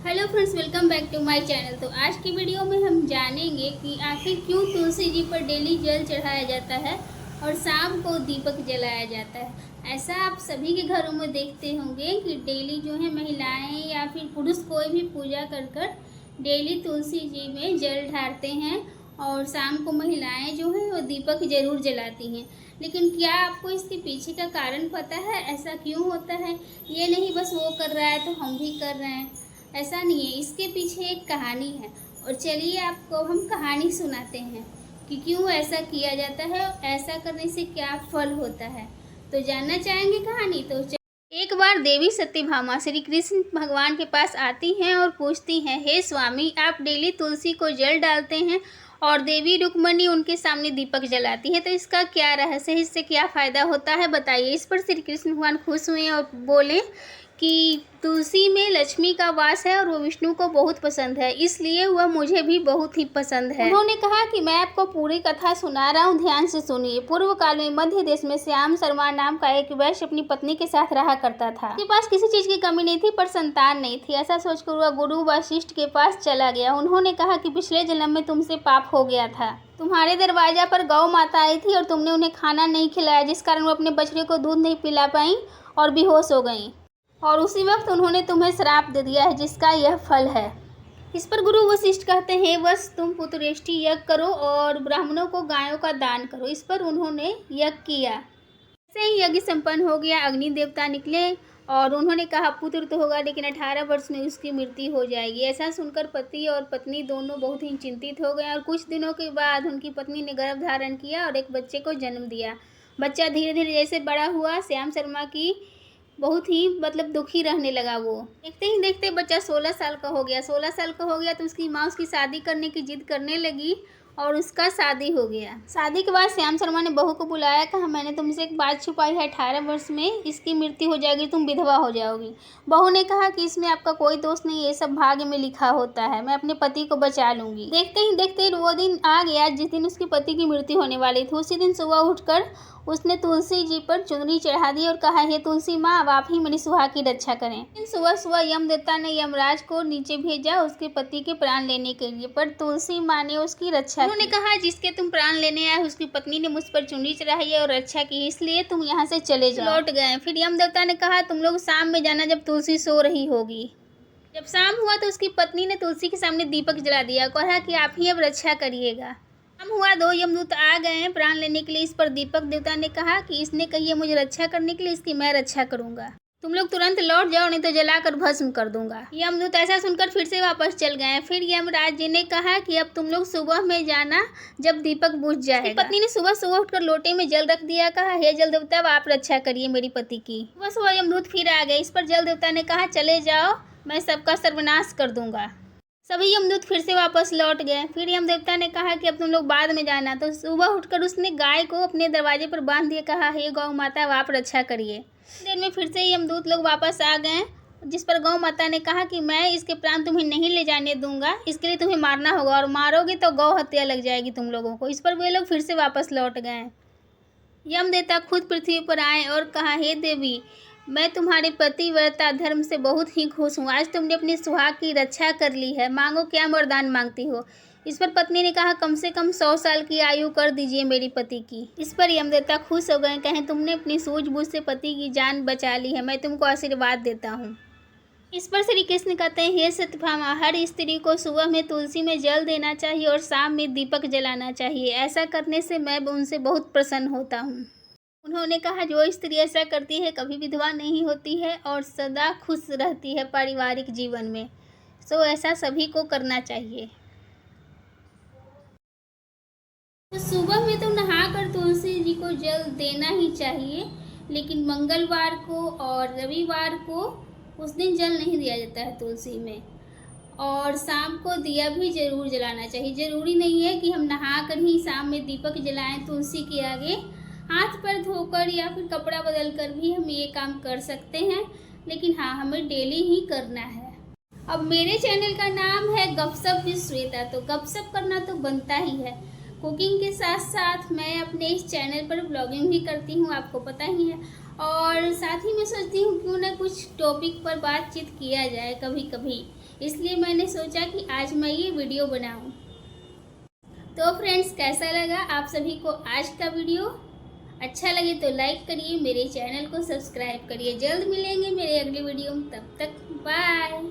Hello friends, welcome back to my channel. तो आज की वीडियो में हम जानेंगे कि आखिर क्यों तुलसी जी पर डेली जल चढ़ाया जाता है और शाम को दीपक जलाया जाता है। ऐसा आप सभी के घरों में देखते होंगे कि डेली जो है महिलाएं या फिर पुरुष कोई भी पूजा कर डेली तुलसी जी में जल ढारते हैं और शाम को महिलाएं जो है वो दीपक ज़रूर जलाती हैं। लेकिन क्या आपको इसके पीछे का कारण पता है? ऐसा क्यों होता है? ये नहीं बस वो कर रहा है तो हम भी कर रहे हैं, ऐसा नहीं है। इसके पीछे एक कहानी है और चलिए आपको हम कहानी सुनाते हैं कि क्यों ऐसा किया जाता है और ऐसा करने से क्या फल होता है। तो जानना चाहेंगे कहानी? तो एक बार देवी सत्यभामा श्री कृष्ण भगवान के पास आती हैं और पूछती हैं, हे स्वामी, आप डेली तुलसी को जल डालते हैं और देवी रुक्मणी उनके सामने दीपक जलाती है, तो इसका क्या रहस्य है? इससे क्या फ़ायदा होता है, बताइए। इस पर श्री कृष्ण भगवान खुश हुए और बोले कि तुलसी में लक्ष्मी का वास है और वो विष्णु को बहुत पसंद है, इसलिए वह मुझे भी बहुत ही पसंद है। उन्होंने कहा कि मैं आपको पूरी कथा सुना रहा हूँ, ध्यान से सुनिए। पूर्व काल में मध्य देश में श्याम शर्मा नाम का एक वैश्य अपनी पत्नी के साथ रहा करता था। उसके पास किसी चीज की कमी नहीं थी पर संतान नहीं थी। ऐसा सोचकर वह गुरु वशिष्ठ के पास चला गया। उन्होंने कहा कि पिछले जन्म में तुमसे पाप हो गया था। तुम्हारे दरवाजा पर गौ माता आई थी और तुमने उन्हें खाना नहीं खिलाया, जिस कारण वो अपने बछड़े को दूध नहीं पिला पाई और बेहोश हो गई, और उसी वक्त उन्होंने तुम्हें श्राप दे दिया है, जिसका यह फल है। इस पर गुरु वशिष्ठ कहते हैं, बस तुम पुत्रेष्टि यज्ञ करो और ब्राह्मणों को गायों का दान करो। इस पर उन्होंने यज्ञ किया। ऐसे ही यज्ञ संपन्न हो गया। अग्नि देवता निकले और उन्होंने कहा, पुत्र तो होगा लेकिन 18 वर्ष में उसकी मृत्यु हो जाएगी। ऐसा सुनकर पति और पत्नी दोनों बहुत ही चिंतित हो गए और कुछ दिनों के बाद उनकी पत्नी ने गर्भ धारण किया और एक बच्चे को जन्म दिया। बच्चा धीरे धीरे जैसे बड़ा हुआ, श्याम शर्मा की बहुत ही दुखी रहने लगा। वो देखते ही देखते बच्चा 16 साल का हो गया। 16 साल का हो गया तो उसकी माँ उसकी शादी करने की जिद करने लगी और उसका शादी हो गया। शादी के बाद श्याम शर्मा ने बहू को बुलाया, कहा, मैंने तुमसे एक बात छुपाई है, 18 वर्ष में इसकी मृत्यु हो जाएगी, तुम विधवा हो जाओगी। बहू ने कहा कि इसमें आपका कोई दोष नहीं, ये सब भाग्य में लिखा होता है, मैं अपने पति को बचा लूंगी। देखते ही देखते वो दिन आ गया जिस दिन उसके पति की मृत्यु होने वाली थी। उसी दिन सुबह उठकर उसने तुलसी जी पर चुनरी चढ़ा दी और कहा, हे तुलसी माँ, अब आप ही मेरी सुहा की रक्षा करें। सुबह सुबह यमदेवता ने यमराज को नीचे भेजा उसके पति के प्राण लेने के लिए, पर तुलसी माँ ने उसकी रक्षा। उन्होंने कहा, जिसके तुम प्राण लेने आए उसकी पत्नी ने मुझ पर चुनरी चढ़ाई है और रक्षा की, इसलिए तुम यहाँ से चले जाओ। लौट गए। फिर यमदेवता ने कहा, तुम लोग शाम में जाना जब तुलसी सो रही होगी। जब शाम हुआ तो उसकी पत्नी ने तुलसी के सामने दीपक जला दिया, कहा कि आप ही अब रक्षा करिएगा। शाम हुआ, 2 यमदूत आ गए हैं प्राण लेने के लिए। इस पर दीपक देवता ने कहा कि इसने कही है मुझे रक्षा करने के लिए, इसकी मैं रक्षा करूंगा। तुम लोग तुरंत लौट जाओ, नहीं तो जलाकर भस्म कर दूंगा। यमदूत ऐसा सुनकर फिर से वापस चल गए। फिर यमराज जी ने कहा कि अब तुम लोग सुबह में जाना जब दीपक बुझ जाएगा। पत्नी ने सुबह सुबह उठकर लोटे में जल रख दिया, कहा, हे जल देवता, अब आप रक्षा करिए मेरी पति की। सुबह सुबह यमदूत फिर आ गए। इस पर जल देवता ने कहा, चले जाओ, मैं सबका सर्वनाश कर दूंगा। सभी यमदूत फिर से वापस लौट गए। फिर यमदेवता ने कहा कि अब तुम लोग बाद में जाना। तो सुबह उठकर उसने गाय को अपने दरवाजे पर बांध दिया, कहा, हे गौ माता, आप रक्षा करिए। देर में फिर से यमदूत लोग वापस आ गए, जिस पर गौ माता ने कहा कि मैं इसके प्राण तुम्हें नहीं ले जाने दूंगा, इसके लिए तुम्हें मारना होगा, और मारोगे तो गौ हत्या लग जाएगी तुम लोगों को। इस पर वे लोग फिर से वापस लौट गए। यमदेवता खुद पृथ्वी पर आए और कहा, हे देवी, मैं तुम्हारे पतिव्रता धर्म से बहुत ही खुश हूँ। आज तुमने अपनी सुहाग की रक्षा कर ली है, मांगो क्या वरदान मांगती हो। इस पर पत्नी ने कहा, कम से कम 100 साल की आयु कर दीजिए मेरी पति की। इस पर यमदेवता खुश हो गए, कहें, तुमने अपनी सूझबूझ से पति की जान बचा ली है, मैं तुमको आशीर्वाद देता हूँ। इस पर श्री कृष्ण कहते हैं, हे सत्यभामा, हर स्त्री को सुबह में तुलसी में जल देना चाहिए और शाम में दीपक जलाना चाहिए। ऐसा करने से मैं उनसे बहुत प्रसन्न होता हूँ। उन्होंने कहा, जो स्त्री ऐसा करती है कभी विधवा नहीं होती है और सदा खुश रहती है पारिवारिक जीवन में। सो ऐसा सभी को करना चाहिए। तो सुबह में तो नहाकर तुलसी जी को जल देना ही चाहिए, लेकिन मंगलवार को और रविवार को उस दिन जल नहीं दिया जाता है तुलसी में। और शाम को दिया भी ज़रूर जलाना चाहिए। ज़रूरी नहीं है कि हम नहाकर ही शाम में दीपक जलाएं तुलसी के आगे। हाथ पैर धोकर या फिर कपड़ा बदल कर भी हम ये काम कर सकते हैं, लेकिन हाँ, हमें डेली ही करना है। अब मेरे चैनल का नाम है गपशप विद श्वेता, तो गपशप करना तो बनता ही है। कुकिंग के साथ साथ मैं अपने इस चैनल पर ब्लॉगिंग भी करती हूँ, आपको पता ही है। और साथ ही मैं सोचती हूँ क्यों ना कुछ टॉपिक पर बातचीत किया जाए कभी कभी, इसलिए मैंने सोचा कि आज मैं ये वीडियो बनाऊँ। तो फ्रेंड्स, कैसा लगा आप सभी को आज का वीडियो? अच्छा लगे तो लाइक करिए, मेरे चैनल को सब्सक्राइब करिए। जल्द मिलेंगे मेरे अगले वीडियो में, तब तक बाय।